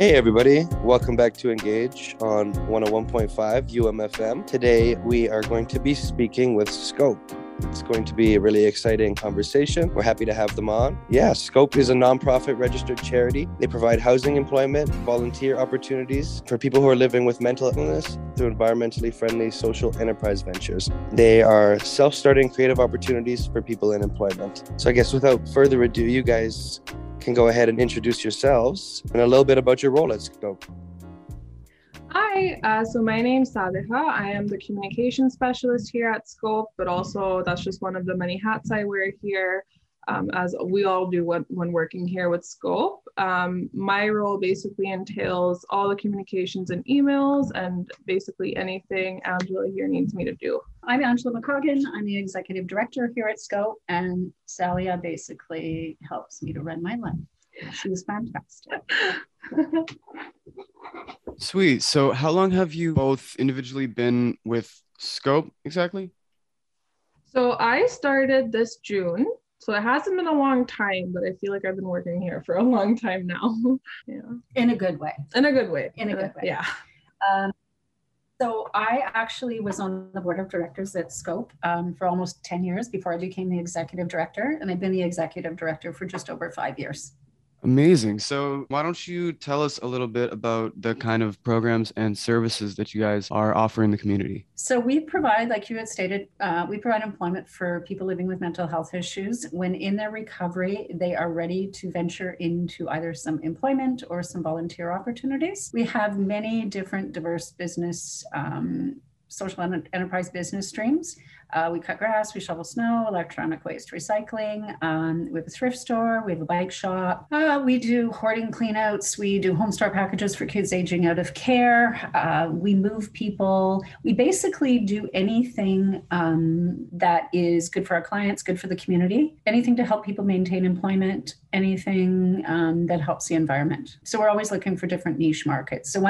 Hey everybody, welcome back to Engage on 101.5 UMFM. Today we are going to be speaking with Sscope. It's going to be a really exciting conversation. We're happy to have them on. Yeah, Sscope is a nonprofit registered charity. They provide housing, employment, volunteer opportunities for people who are living with mental illness through environmentally friendly social enterprise ventures. They are self-starting creative opportunities for people in employment. So I guess without further ado, you guys can go ahead and introduce yourselves and a little bit about your role at Sscope. Hi, so my name's Sadiha. I am the communication specialist here at Sscope, but also that's just one of the many hats I wear here, as we all do when working here with Sscope. My role basically entails all the communications and emails and basically anything Angela here needs me to do. I'm Angela McCoggan. I'm the executive director here at Sscope, and Salia basically helps me to run my life. She's fantastic. Sweet. So how long have you both individually been with Sscope exactly? So I started this June. So it hasn't been a long time, but I feel like I've been working here for a long time now. Yeah. In a good way. In a good way. In a good way. Yeah. So I actually was on the board of directors at Sscope for almost 10 years before I became the executive director. And I've been the executive director for just over 5 years. Amazing. So why don't you tell us a little bit about the kind of programs and services that you guys are offering the community? So we provide, like you had stated, we provide employment for people living with mental health issues. When in their recovery, they are ready to venture into either some employment or some volunteer opportunities. We have many different diverse business social enterprise business streams. We cut grass, we shovel snow, electronic waste recycling. We have a thrift store, we have a bike shop. We do hoarding cleanouts. We do home store packages for kids aging out of care. We move people. We basically do anything that is good for our clients, good for the community, anything to help people maintain employment, anything that helps the environment. So we're always looking for different niche markets. So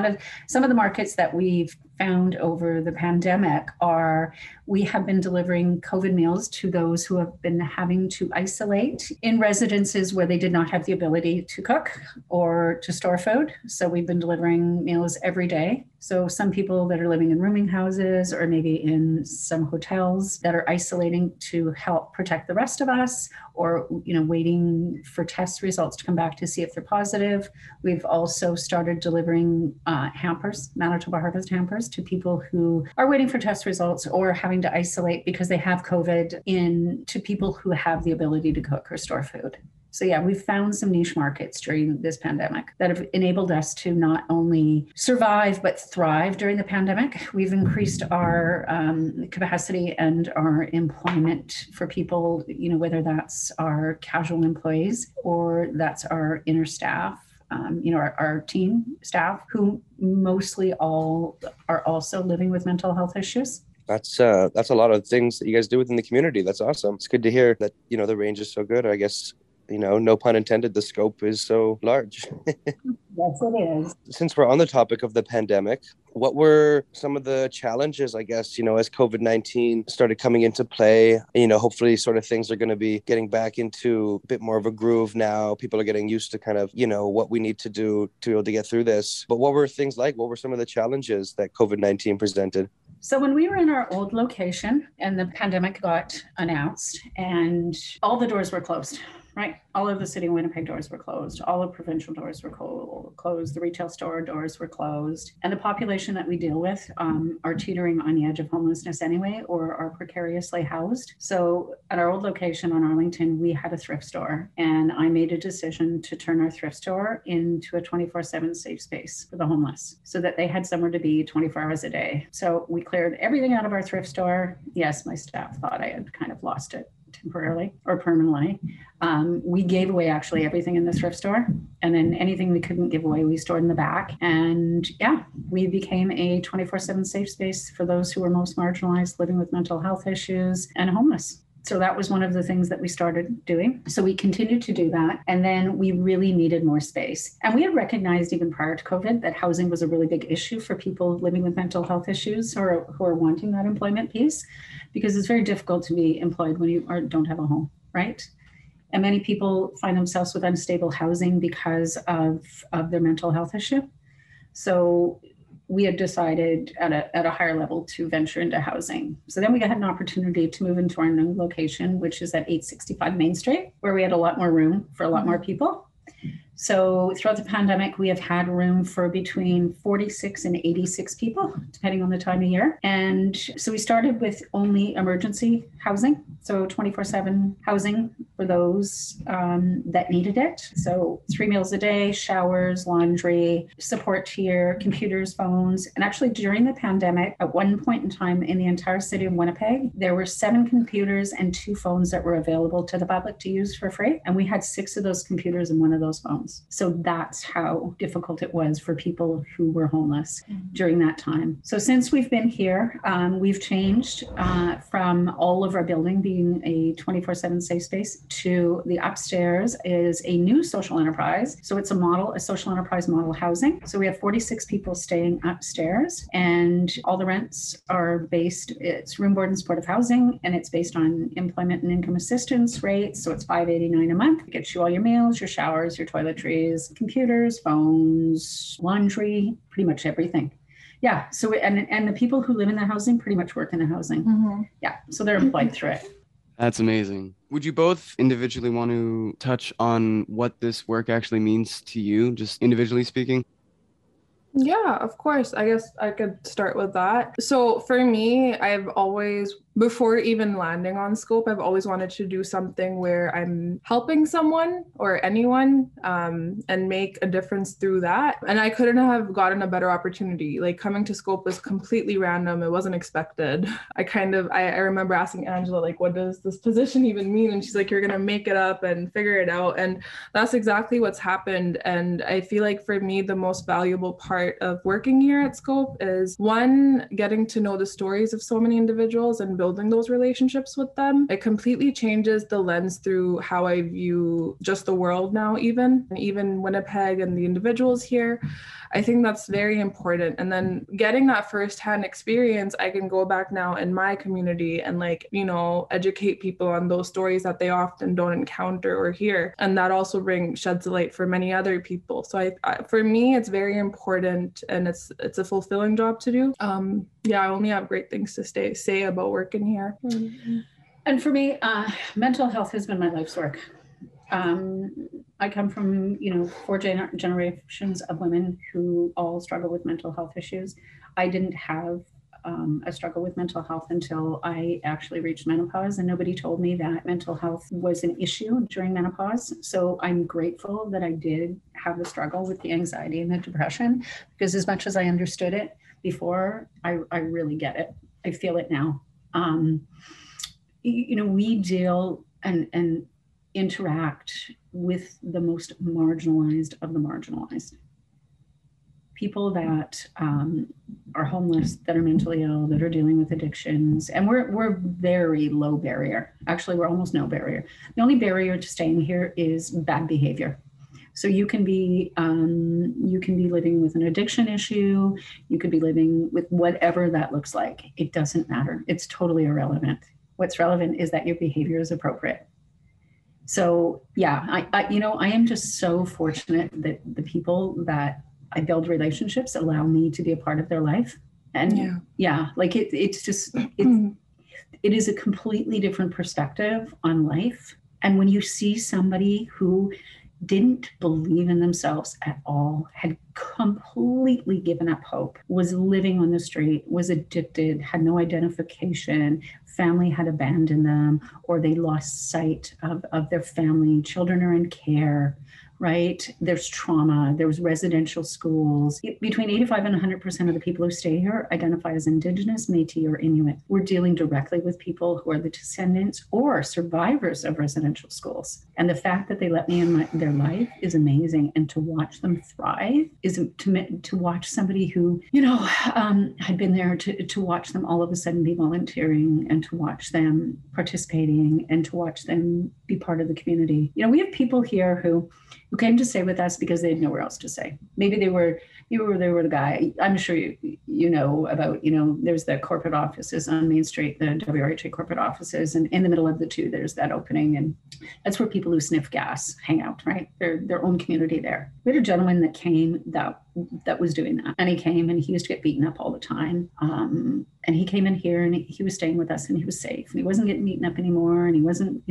some of the markets that we've found over the pandemic are, we have been delivering COVID meals to those who have been having to isolate in residences where they did not have the ability to cook or to store food. So we've been delivering meals every day. So some people that are living in rooming houses or maybe in some hotels that are isolating to help protect the rest of us, or waiting for test results to come back to see if they're positive. We've also started delivering hampers, Manitoba Harvest hampers, to people who are waiting for test results or having to isolate because they have COVID, to people who have the ability to cook or store food. So yeah, we've found some niche markets during this pandemic that have enabled us to not only survive, but thrive during the pandemic. We've increased our capacity and our employment for people, whether that's our casual employees or that's our inner staff. Our team staff, who mostly all are also living with mental health issues. That's a lot of things that you guys do within the community. That's awesome. It's good to hear that, the range is so good. I guess, no pun intended, the scope is so large. Yes, it is. Since we're on the topic of the pandemic, what were some of the challenges, I guess, as COVID-19 started coming into play? Hopefully sort of things are going to be getting back into a bit more of a groove now. People are getting used to kind of, what we need to do to be able to get through this. But what were things like? What were some of the challenges that COVID-19 presented? So when we were in our old location and the pandemic got announced and all the doors were closed, right? All of the city of Winnipeg doors were closed. All of provincial doors were closed. The retail store doors were closed. And the population that we deal with are teetering on the edge of homelessness anyway, or are precariously housed. So at our old location on Arlington, we had a thrift store. And I made a decision to turn our thrift store into a 24/7 safe space for the homeless so that they had somewhere to be 24 hours a day. So we cleared everything out of our thrift store. Yes, my staff thought I had kind of lost it temporarily or permanently. We gave away actually everything in the thrift store, and then anything we couldn't give away, we stored in the back. And yeah, we became a 24/7 safe space for those who were most marginalized, living with mental health issues and homeless. So that was one of the things that we started doing. So we continued to do that. And then we really needed more space. And we had recognized even prior to COVID that housing was a really big issue for people living with mental health issues or who are wanting that employment piece, because it's very difficult to be employed when you don't have a home, right? And many people find themselves with unstable housing because of their mental health issue. So we had decided at a higher level to venture into housing. So then we had an opportunity to move into our new location, which is at 865 Main Street, where we had a lot more room for a lot more people. So throughout the pandemic, we have had room for between 46 and 86 people, depending on the time of year. And so we started with only emergency housing, so 24/7 housing for those that needed it. So 3 meals a day, showers, laundry, support tier, computers, phones. And actually during the pandemic, at one point in time in the entire city of Winnipeg, there were 7 computers and 2 phones that were available to the public to use for free. And we had 6 of those computers and 1 of those phones. So that's how difficult it was for people who were homeless during that time. So since we've been here, we've changed from all of our building being a 24/7 safe space to the upstairs is a new social enterprise. So it's a social enterprise model housing. So we have 46 people staying upstairs, and all the rents are it's room, board, and supportive housing, and it's based on employment and income assistance rates. So it's $5.89 a month. It gets you all your meals, your showers, your toiletries, computers, phones, laundry, pretty much everything. Yeah. So, and the people who live in the housing pretty much work in the housing. Yeah. So they're employed through it. That's amazing. Would you both individually want to touch on what this work actually means to you, just individually speaking? Yeah, of course. I guess I could start with that. So for me, I've always, before even landing on Sscope, I've always wanted to do something where I'm helping someone or anyone and make a difference through that. And I couldn't have gotten a better opportunity. Like coming to Sscope was completely random. It wasn't expected. I remember asking Angela, like, what does this position even mean? And she's like, you're going to make it up and figure it out. And that's exactly what's happened. And I feel like for me, the most valuable part of working here at Sscope is one, getting to know the stories of so many individuals and building those relationships with them. It completely changes the lens through how I view just the world now, even Winnipeg and the individuals here. I think that's very important. And then getting that firsthand experience, I can go back now in my community and educate people on those stories that they often don't encounter or hear. And that also sheds a light for many other people. So for me, it's very important, and it's a fulfilling job to do. I only have great things to say about working here. And for me, mental health has been my life's work. I come from, 4 generations of women who all struggle with mental health issues. I didn't have a struggle with mental health until I actually reached menopause, and nobody told me that mental health was an issue during menopause. So I'm grateful that I did have the struggle with the anxiety and the depression, because as much as I understood it before, I really get it. I feel it now. We deal and interact with the most marginalized of the marginalized. People that are homeless, that are mentally ill, that are dealing with addictions. And we're very low barrier. Actually, we're almost no barrier. The only barrier to staying here is bad behavior. So you can be living with an addiction issue. You could be living with whatever that looks like. It doesn't matter. It's totally irrelevant. What's relevant is that your behavior is appropriate. So yeah, I am just so fortunate that the people that I build relationships allow me to be a part of their life. And it is a completely different perspective on life. And when you see somebody who didn't believe in themselves at all, had completely given up hope, was living on the street, was addicted, had no identification, family had abandoned them, or they lost sight of their family, children are in care, right? There's trauma, there's residential schools. Between 85 and 100% of the people who stay here identify as Indigenous, Métis, or Inuit. We're dealing directly with people who are the descendants or survivors of residential schools. And the fact that they let me in their life is amazing. And to watch them thrive is to watch somebody who, had been there, to watch them all of a sudden be volunteering, and to watch them participating, and to watch them be part of the community. We have people here who came to stay with us because they had nowhere else to stay. Maybe they were, They were the guy. I'm sure you know about, there's the corporate offices on Main Street, the WRHA corporate offices, and in the middle of the two, there's that opening, and that's where people who sniff gas hang out, right? Their own community there. We had a gentleman that came that was doing that, and he came and he used to get beaten up all the time. And he came in here and he was staying with us and he was safe and he wasn't getting beaten up anymore and he wasn't,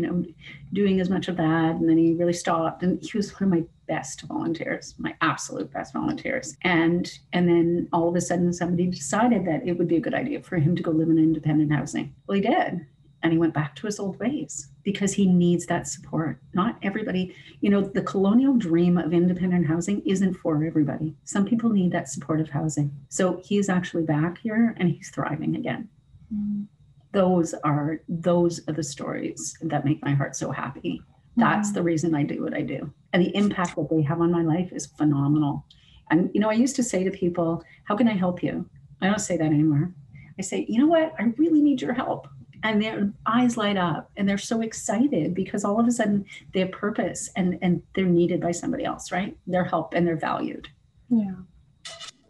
doing as much of that. And then he really stopped, and he was one of my best volunteers, my absolute best volunteers. And then all of a sudden somebody decided that it would be a good idea for him to go live in independent housing. Well, he did. And he went back to his old ways because he needs that support. Not everybody, the colonial dream of independent housing isn't for everybody. Some people need that supportive housing. So he is actually back here and he's thriving again. Mm-hmm. Those are the stories that make my heart so happy. That's the reason I do what I do. And the impact that they have on my life is phenomenal. And, I used to say to people, how can I help you? I don't say that anymore. I say, you know what? I really need your help. And their eyes light up and they're so excited because all of a sudden they have purpose and they're needed by somebody else, right? They're helped and they're valued. Yeah.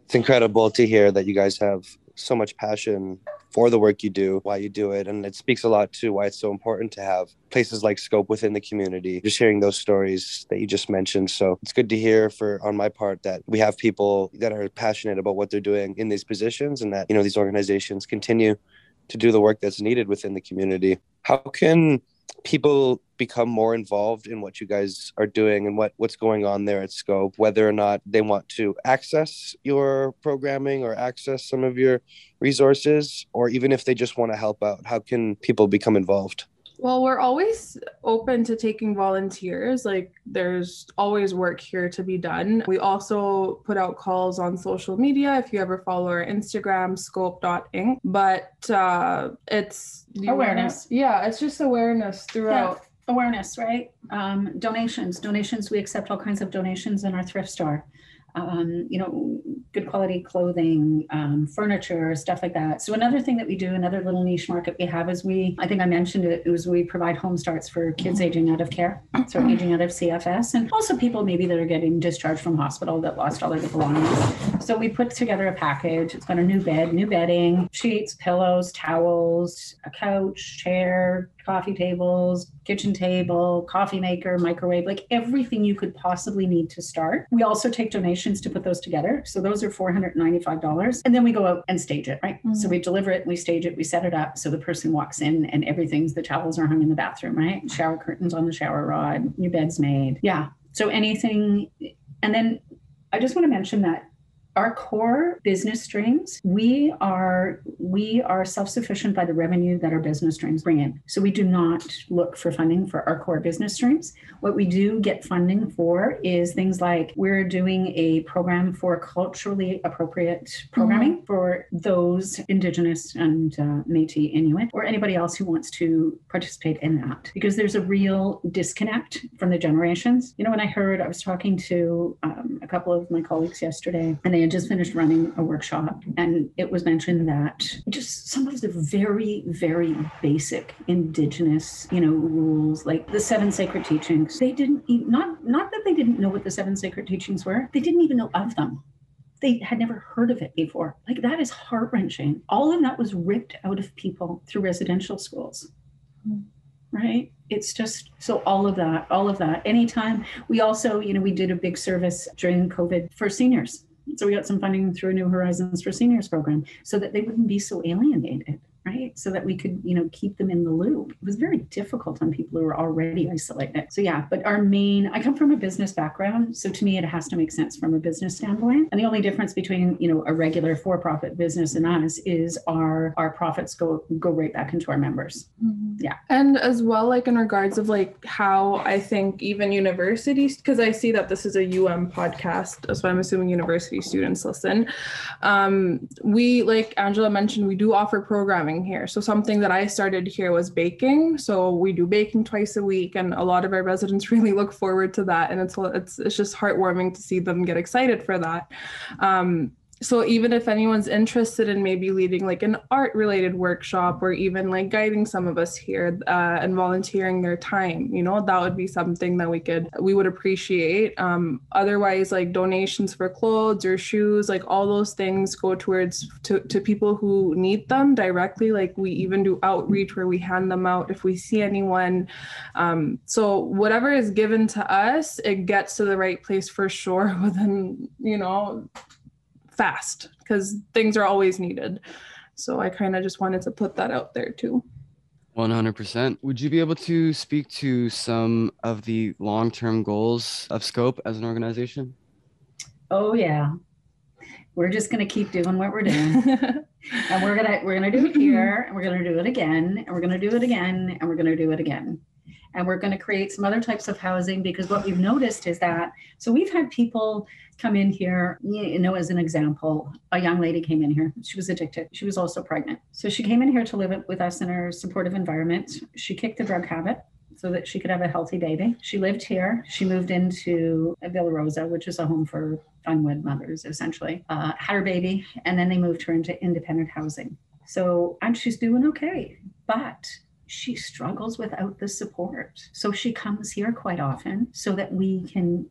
It's incredible to hear that you guys have so much passion for the work you do, why you do it. And it speaks a lot to why it's so important to have places like Sscope within the community, just hearing those stories that you just mentioned. So it's good to hear on my part that we have people that are passionate about what they're doing in these positions and that, these organizations continue to do the work that's needed within the community. How can people become more involved in what you guys are doing and what's going on there at Sscope, whether or not they want to access your programming or access some of your resources, or even if they just want to help out? How can people become involved? Well, we're always open to taking volunteers. Like, there's always work here to be done. We also put out calls on social media. If you ever follow our Instagram, Sscope.Inc. But it's awareness. It's just awareness throughout. Yeah. Awareness, right? Donations. We accept all kinds of donations in our thrift store. Good quality clothing, furniture, stuff like that. So another thing that we do, another little niche market we have is I think I mentioned it, was we provide home starts for kids aging out of care, so aging out of CFS, and also people maybe that are getting discharged from hospital that lost all their belongings. So we put together a package. It's got a new bed, new bedding, sheets, pillows, towels, a couch, chair, coffee tables, kitchen table, coffee maker, microwave, like everything you could possibly need to start. We also take donations to put those together. So those are $495. And then we go out and stage it, right? Mm-hmm. So we deliver it, we stage it, we set it up. So the person walks in and the towels are hung in the bathroom, right? Shower curtains on the shower rod, new bed's made. Yeah. So anything. And then I just want to mention that our core business streams, we are self-sufficient by the revenue that our business streams bring in. So we do not look for funding for our core business streams. What we do get funding for is things like we're doing a program for culturally appropriate programming for those Indigenous and Métis Inuit, or anybody else who wants to participate in that, because there's a real disconnect from the generations. When I was talking to a couple of my colleagues yesterday, and they had just finished running a workshop, and it was mentioned that just some of the very, very basic Indigenous, rules, like the 7 sacred teachings, they didn't even, not that they didn't know what the 7 sacred teachings were, they didn't even know of them. They had never heard of it before. Like, that is heart-wrenching. All of that was ripped out of people through residential schools. Right? It's just, so all of that. Anytime, we also, we did a big service during COVID for seniors. So we got some funding through a New Horizons for Seniors program so that they wouldn't be so alienated, right? So that we could, keep them in the loop. It was very difficult on people who were already isolated. So yeah, but I come from a business background. So to me, it has to make sense from a business standpoint. And the only difference between, a regular for-profit business and us is our profits go right back into our members. Mm-hmm. Yeah. And as well, like in regards of like how I think even universities, because I see that this is a podcast, so I'm assuming university students listen. We, like Angela mentioned, we do offer programming here. So something that I started here was baking. So we do baking twice a week, and a lot of our residents really look forward to that. And it's just heartwarming to see them get excited for that. So even if anyone's interested in maybe leading like an art related workshop, or even like guiding some of us here and volunteering their time, that would be something that we would appreciate. Otherwise, like donations for clothes or shoes, like all those things go towards to people who need them directly. Like we even do outreach where we hand them out if we see anyone. So whatever is given to us, it gets to the right place for sure within, fast, because things are always needed. So I kind of just wanted to put that out there too. 100%. Would you be able to speak to some of the long-term goals of Sscope as an organization? Oh yeah. We're just going to keep doing what we're doing. And we're going to do it here, and we're going to do it again, and we're going to do it again, and we're going to do it again. And we're going to create some other types of housing, because what we've noticed is that, so we've had people come in here, as an example, a young lady came in here. She was addicted. She was also pregnant. So she came in here to live with us in our supportive environment. She kicked the drug habit so that she could have a healthy baby. She lived here. She moved into Villa Rosa, which is a home for unwed mothers, essentially, had her baby, and then they moved her into independent housing. So, and she's doing okay, but she struggles without the support. So she comes here quite often so that we can,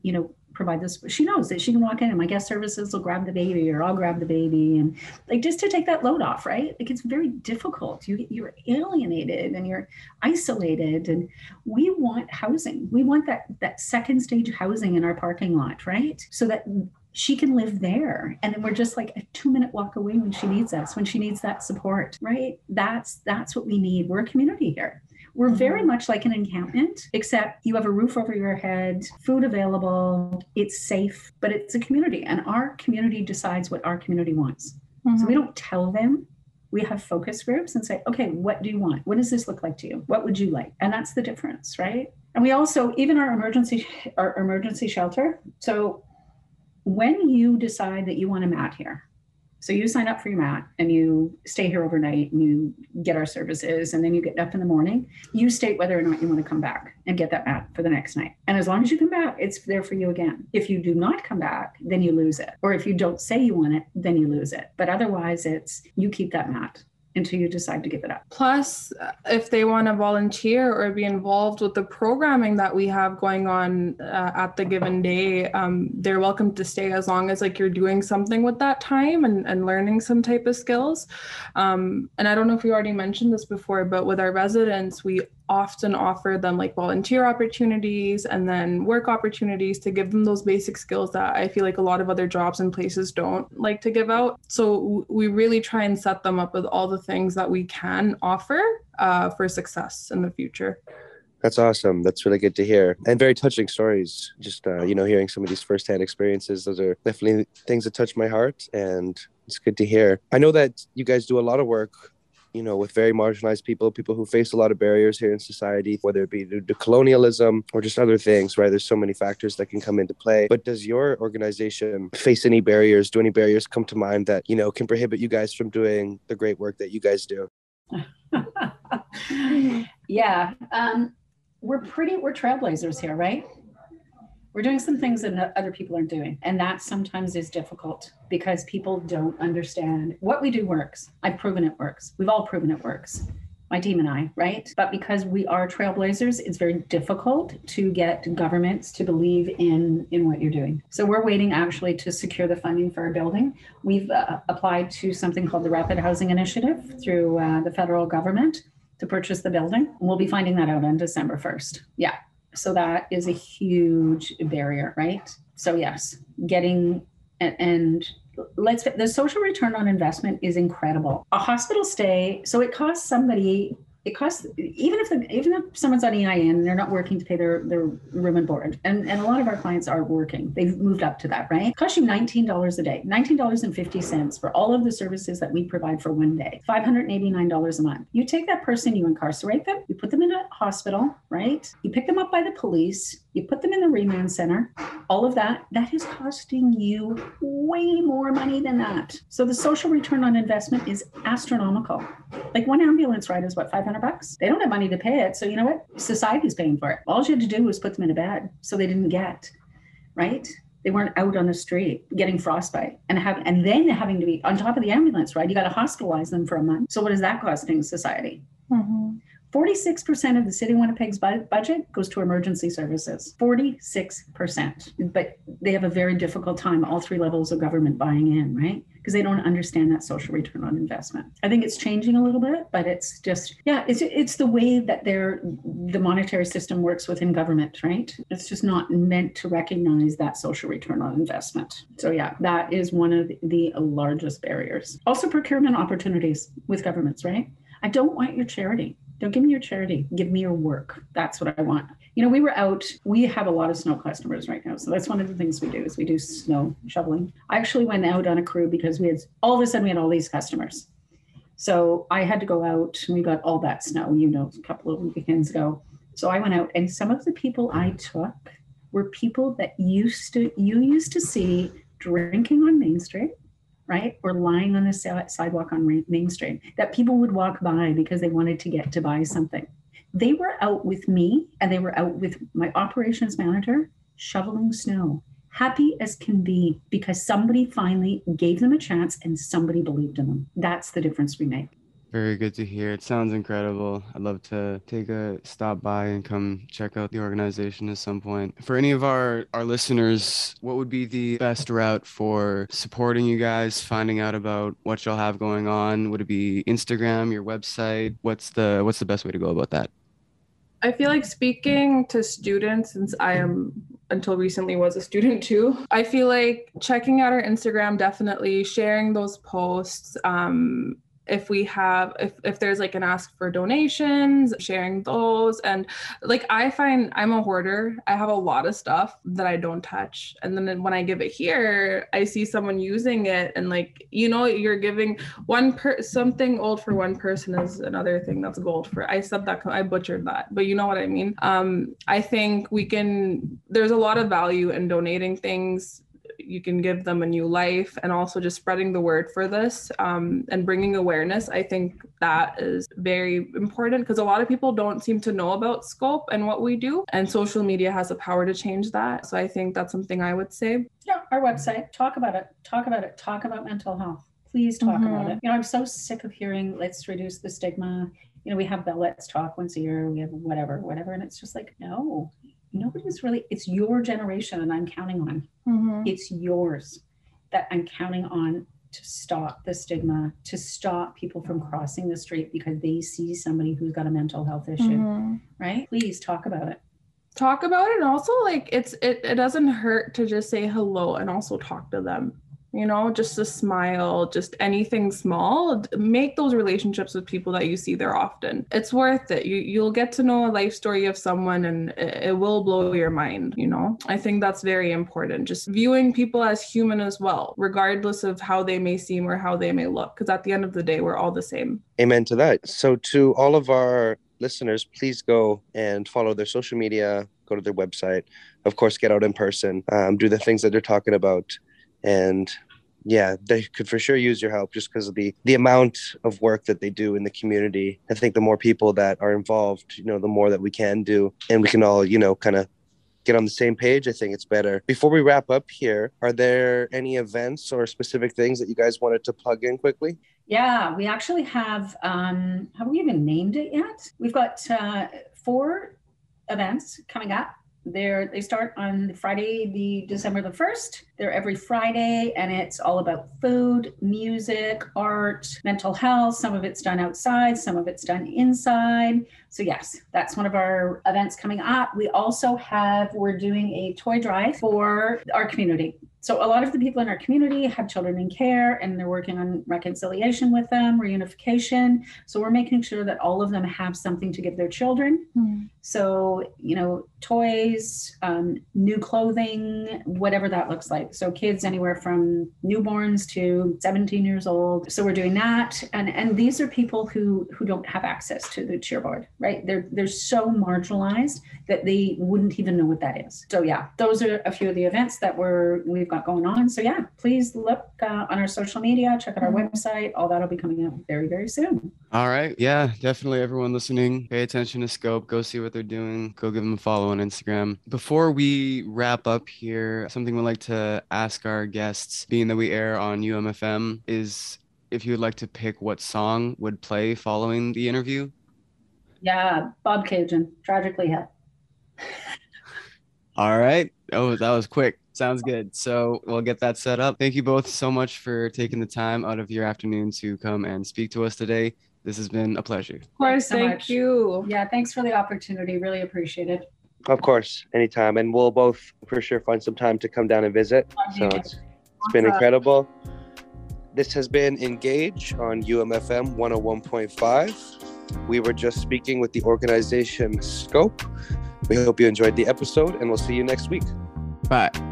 provide this. She knows that she can walk in and my guest services will grab the baby, or I'll grab the baby, and like just to take that load off, right? Like it's very difficult. You're alienated and you're isolated, and we want housing. We want that second stage housing in our parking lot, right? So that she can live there. And then we're just like a 2-minute walk away when she needs us, when she needs that support, right? That's what we need. We're a community here. We're very much like an encampment, except you have a roof over your head, food available, it's safe, but it's a community, and our community decides what our community wants. So we don't tell them. We have focus groups and say, okay, what do you want? What does this look like to you? What would you like? And that's the difference, right? And we also, even our emergency shelter. So when you decide that you want a mat here, so you sign up for your mat and you stay here overnight and you get our services, and then you get up in the morning, you state whether or not you want to come back and get that mat for the next night. And as long as you come back, it's there for you again. If you do not come back, then you lose it. Or if you don't say you want it, then you lose it. But otherwise it's, you keep that mat until you decide to give it up. Plus, if they want to volunteer or be involved with the programming that we have going on at the given day, they're welcome to stay, as long as like you're doing something with that time and learning some type of skills. And I don't know if you already mentioned this before, but with our residents, we often offer them like volunteer opportunities and then work opportunities to give them those basic skills that I feel like a lot of other jobs and places don't like to give out. So we really try and set them up with all the things that we can offer for success in the future. That's awesome. That's really good to hear. And very touching stories. Just, hearing some of these firsthand experiences, those are definitely things that touch my heart, and it's good to hear. I know that you guys do a lot of work with very marginalized people who face a lot of barriers here in society, whether it be due to colonialism or just other things, right? There's so many factors that can come into play. But does your organization face any barriers? Do any barriers come to mind that, can prohibit you guys from doing the great work that you guys do? Yeah. We're trailblazers here, right? We're doing some things that other people aren't doing. And that sometimes is difficult because people don't understand what we do works. I've proven it works. We've all proven it works. My team and I, right? But because we are trailblazers, it's very difficult to get governments to believe in what you're doing. So we're waiting actually to secure the funding for our building. We've applied to something called the Rapid Housing Initiative through the federal government to purchase the building. We'll be finding that out on December 1st. Yeah. So that is a huge barrier, right? So yes, getting the social return on investment is incredible. A hospital stay, so it costs somebody, even if someone's on EIN, they're not working to pay their room and board. And a lot of our clients are working. They've moved up to that, right? It costs you $19 a day, $19.50 for all of the services that we provide for one day, $589 a month. You take that person, you incarcerate them, you put them in a hospital, right? You pick them up by the police, you put them in the remand center, all of that is costing you way more money than that. So the social return on investment is astronomical. Like one ambulance ride is what, $500? They don't have money to pay it. So you know what? Society's paying for it. All you had to do was put them in a bed so they didn't get, right? They weren't out on the street getting frostbite and then having to be on top of the ambulance ride. You got to hospitalize them for a month. So what is that costing society? 46% of the city of Winnipeg's budget goes to emergency services. 46%. But they have a very difficult time, all three levels of government buying in, right? Because they don't understand that social return on investment. I think it's changing a little bit, but it's just, it's the way that the monetary system works within government, right? It's just not meant to recognize that social return on investment. So yeah, that is one of the largest barriers. Also procurement opportunities with governments, right? I don't want your charity. Don't give me your charity. Give me your work. That's what I want. You know, we have a lot of snow customers right now. So that's one of the things we do is we do snow shoveling. I actually went out on a crew because we had all these customers. So I had to go out and we got all that snow, a couple of weekends ago. So I went out and some of the people I took were people that you used to see drinking on Main Street, right? Or lying on the sidewalk on Main Street, that people would walk by because they wanted to get to buy something. They were out with me and they were out with my operations manager shoveling snow, happy as can be because somebody finally gave them a chance and somebody believed in them. That's the difference we make. Very good to hear. It sounds incredible. I'd love to take a stop by and come check out the organization at some point. For any of our listeners, what would be the best route for supporting you guys, finding out about what y'all have going on? Would it be Instagram, your website? What's the best way to go about that? I feel like speaking to students, since I am until recently was a student too, I feel like checking out our Instagram, definitely sharing those posts. If there's like an ask for donations, sharing those. And like, I find I'm a hoarder. I have a lot of stuff that I don't touch. And then when I give it here, I see someone using it and like, you're giving something old for one person is another thing that's gold for. I butchered that, but you know what I mean? I think there's a lot of value in donating things. You can give them a new life and also just spreading the word for this and bringing awareness. I think that is very important because a lot of people don't seem to know about Sscope and what we do, and social media has the power to change that. So I think that's something I would say. Yeah, our website, talk about mental health. Please talk about it. I'm so sick of hearing let's reduce the stigma. We have the Let's Talk once a year, we have whatever, and it's just like, no. Nobody's really, it's your generation and I'm counting on. It's yours that I'm counting on to stop the stigma, to stop people from crossing the street because they see somebody who's got a mental health issue, right? Please talk about it. Talk about it. And also like it doesn't hurt to just say hello and also talk to them. Just a smile, just anything small, make those relationships with people that you see there often. It's worth it. You'll get to know a life story of someone and it will blow your mind. I think that's very important. Just viewing people as human as well, regardless of how they may seem or how they may look. Because at the end of the day, we're all the same. Amen to that. So to all of our listeners, please go and follow their social media, go to their website, of course, get out in person, do the things that they're talking about. And yeah, they could for sure use your help just because of the amount of work that they do in the community. I think the more people that are involved, the more that we can do and we can all, kind of get on the same page. I think it's better. Before we wrap up here, are there any events or specific things that you guys wanted to plug in quickly? Yeah, we actually have we even named it yet? We've got 4 events coming up. They start on Friday, December the 1st. They're every Friday, and it's all about food, music, art, mental health. Some of it's done outside, some of it's done inside. So yes, that's one of our events coming up. We also we're doing a toy drive for our community. So a lot of the people in our community have children in care and they're working on reconciliation with them, reunification. So we're making sure that all of them have something to give their children. So, toys, new clothing, whatever that looks like. So kids anywhere from newborns to 17 years old. So we're doing that. And these are people who don't have access to the cheer board. right? They're so marginalized that they wouldn't even know what that is. So yeah, those are a few of the events that we've got going on. So yeah, please look on our social media, check out our website. All that'll be coming out very, very soon. All right. Yeah, definitely everyone listening, pay attention to Scope. Go see what they're doing. Go give them a follow on Instagram. Before we wrap up here, something we'd like to ask our guests, being that we air on UMFM, is if you would like to pick what song would play following the interview. Yeah, Bob Cajun, Tragically Hip. All right. Oh, that was quick. Sounds good. So we'll get that set up. Thank you both so much for taking the time out of your afternoon to come and speak to us today. This has been a pleasure. Of course, thank you. Yeah, thanks for the opportunity. Really appreciate it. Of course, anytime. And we'll both for sure find some time to come down and visit. So it's been incredible. This has been Engage on UMFM 101.5. We were just speaking with the organization Scope. We hope you enjoyed the episode, and we'll see you next week. Bye.